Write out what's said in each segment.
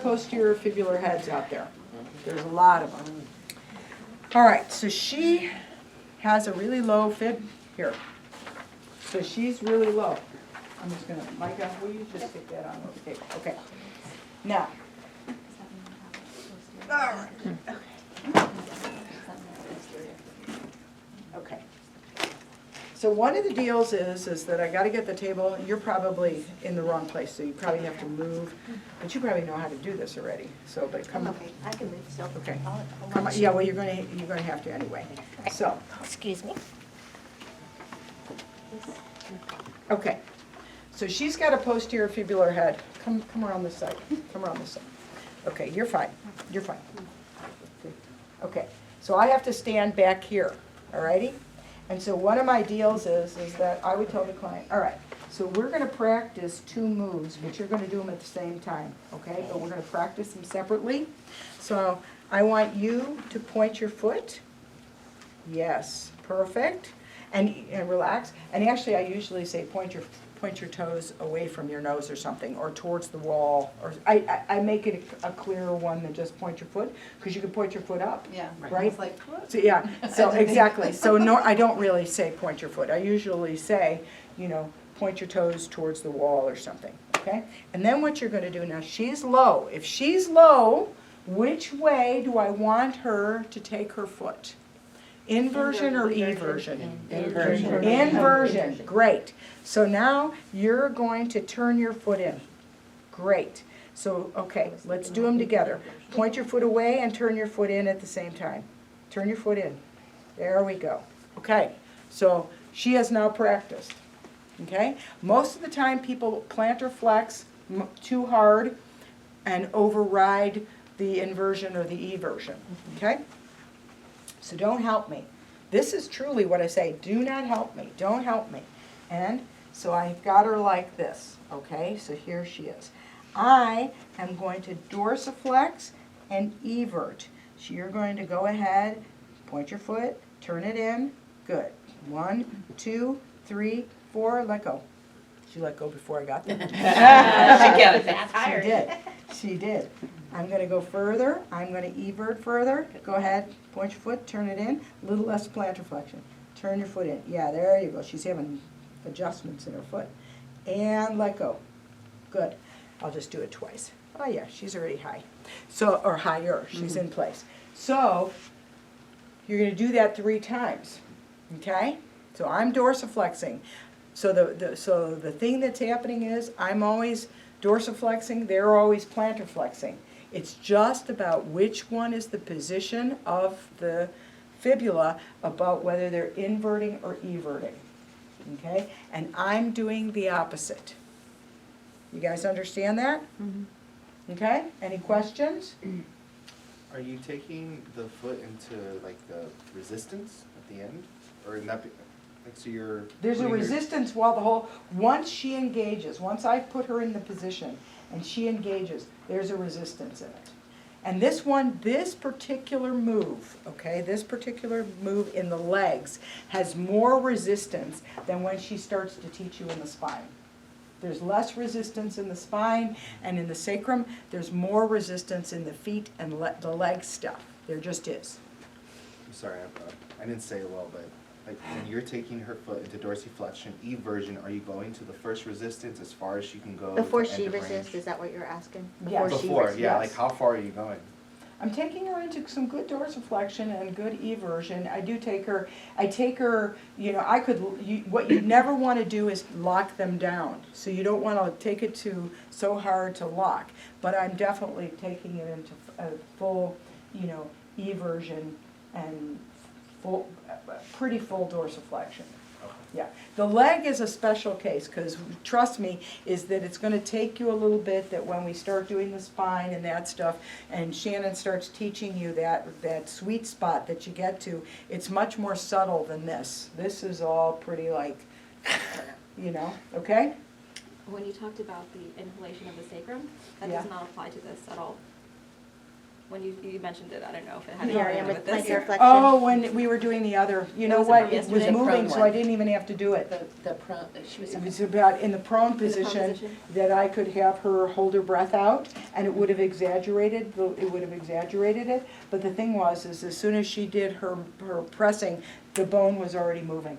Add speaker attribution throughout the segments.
Speaker 1: posterior fibular heads out there. There's a lot of them. All right, so she has a really low fib here. So she's really low. I'm just gonna, Micah, will you just stick that on those tape? Okay. Now. All right. Okay. So one of the deals is that I got to get the table. You're probably in the wrong place, so you probably have to move. But you probably know how to do this already. So, but come.
Speaker 2: Okay, I can move still.
Speaker 1: Okay. Come on. Yeah. Well, you're gonna have to anyway. So.
Speaker 2: Excuse me.
Speaker 1: Okay. So she's got a posterior fibular head. Come around this side. Come around this side. Okay. You're fine. You're fine. Okay. So I have to stand back here. All righty. And so one of my deals is that I would tell the client, all right, so we're going to practice 2 moves, but you're going to do them at the same time, okay? But we're going to practice them separately. So I want you to point your foot. Yes, perfect. And relax. And actually, I usually say point your toes away from your nose or something, or towards the wall. Or I make it a clearer one than just point your foot, because you can point your foot up.
Speaker 3: Yeah,
Speaker 1: right.
Speaker 3: It's like, what?
Speaker 1: So, yeah. So exactly. So no, I don't really say point your foot. I usually say, you know, point your toes towards the wall or something. Okay. And then what you're going to do now? She's low. If she's low, which way do I want her to take her foot? Inversion or eversion?
Speaker 2: Inversion.
Speaker 1: Inversion. Great. So now you're going to turn your foot in. Great. So, okay, let's do them together. Point your foot away and turn your foot in at the same time. Turn your foot in. There we go. Okay. So she has now practiced. Okay? Most of the time people plantar flex too hard and override the inversion or the eversion. Okay? So don't help me. This is truly what I say. Do not help me. Don't help me. And so I've got her like this. Okay, so here she is. I am going to dorsiflex and evert. So you're going to go ahead, point your foot, turn it in. Good. 1, 2, 3, 4, let go. She let go before I got there.
Speaker 3: She got it that
Speaker 1: She did. She did. I'm going to go further. I'm going to evert further. Go ahead. Point your foot. Turn it in. A little less plantar flexion. Turn your foot in. Yeah, there you go. She's having adjustments in her foot. And let go. Good. I'll just do it twice. Oh, yeah. She's already high. So, or higher. She's in place. So, you're going to do that 3 times. Okay? So, I'm dorsiflexing. So the thing that's happening is I'm always dorsiflexing, they're always plantar flexing. It's just about which one is the position of the fibula, about whether they're inverting or everting. Okay? And I'm doing the opposite. You guys understand that? Mm-hmm. Okay? Any questions?
Speaker 4: Are you taking the foot into like the resistance at the end? Or in that, like, so you're
Speaker 1: There's a
Speaker 4: putting your-
Speaker 1: resistance while the whole, once she engages, once I put her in the position and she engages, there's a resistance in it. And this one, this particular move, okay, this particular move in the legs has more resistance than when she starts to teach you in the spine. There's less resistance in the spine and in the sacrum. There's more resistance in the feet and the leg stuff. There just is.
Speaker 4: I'm sorry, I didn't say it well, but like when you're taking her foot into dorsiflexion, eversion, are you going to the first resistance as far as she can go?
Speaker 2: Before
Speaker 4: to
Speaker 2: she
Speaker 4: end of
Speaker 2: resists,
Speaker 4: range?
Speaker 2: is that what you're asking?
Speaker 1: Yes.
Speaker 2: she
Speaker 4: Before,
Speaker 2: resists.
Speaker 4: yeah,
Speaker 1: yes.
Speaker 4: like how far are you going?
Speaker 1: I'm taking her into some good dorsiflexion and good eversion. I take her, you know, what you never want to do is lock them down. So you don't want to take it to so hard to lock. But I'm definitely taking it into a full, you know, eversion and pretty full dorsiflexion. Yeah, the leg is a special case because, trust me, is that it's going to take you a little bit, that when we start doing the spine and that stuff and Shannon starts teaching you that sweet spot that you get to, it's much more subtle than this. This is all pretty like, you know, okay?
Speaker 5: When you talked about the inhalation of the sacrum, that
Speaker 1: Yeah.
Speaker 5: does not apply to this at all.
Speaker 2: when you mentioned it, I don't know if it had
Speaker 5: Yeah,
Speaker 2: anything to do
Speaker 5: with
Speaker 2: with this.
Speaker 5: plantar flexion.
Speaker 1: Oh, when we were doing the other, you know
Speaker 2: was
Speaker 1: what,
Speaker 2: about
Speaker 1: it was
Speaker 2: yesterday.
Speaker 3: The
Speaker 1: moving,
Speaker 3: prone
Speaker 1: so I
Speaker 3: one.
Speaker 1: didn't even have to do it.
Speaker 3: The pro, she was.
Speaker 1: It was about in the prone
Speaker 2: prone
Speaker 1: position,
Speaker 2: position?
Speaker 1: that I could have her hold her breath out, and it would have exaggerated, it, but the thing was, is as soon as she did her pressing, the bone was already moving.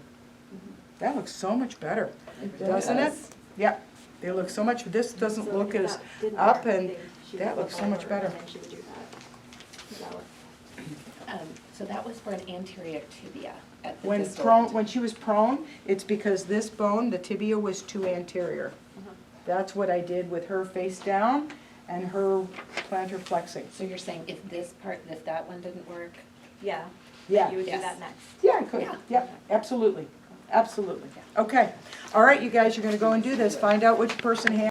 Speaker 1: That looks so much better, doesn't it?
Speaker 3: does.
Speaker 1: Yeah, they look so much, this doesn't
Speaker 2: So
Speaker 1: look
Speaker 2: if
Speaker 1: as
Speaker 2: that didn't
Speaker 1: up,
Speaker 2: work,
Speaker 1: and
Speaker 2: then she would
Speaker 1: that
Speaker 2: flip
Speaker 1: looks so much
Speaker 2: over,
Speaker 1: better.
Speaker 2: and then she would do that. Is that what-
Speaker 3: So that was for an anterior tibia at the
Speaker 1: When
Speaker 3: distal
Speaker 1: prone,
Speaker 3: end.
Speaker 1: when she was prone, it's because this bone, the tibia, was too anterior.
Speaker 2: Uh-huh.
Speaker 1: That's what I did with her face down and her plantar flexing.
Speaker 3: So you're saying if this part, if that one didn't work,
Speaker 2: Yeah.
Speaker 1: Yeah.
Speaker 2: You would do
Speaker 3: Yes.
Speaker 2: that next.
Speaker 1: Yeah, I could,
Speaker 3: Yeah.
Speaker 1: yeah, absolutely, absolutely. Okay, all right, you guys, you're gonna go and do this, find out which person has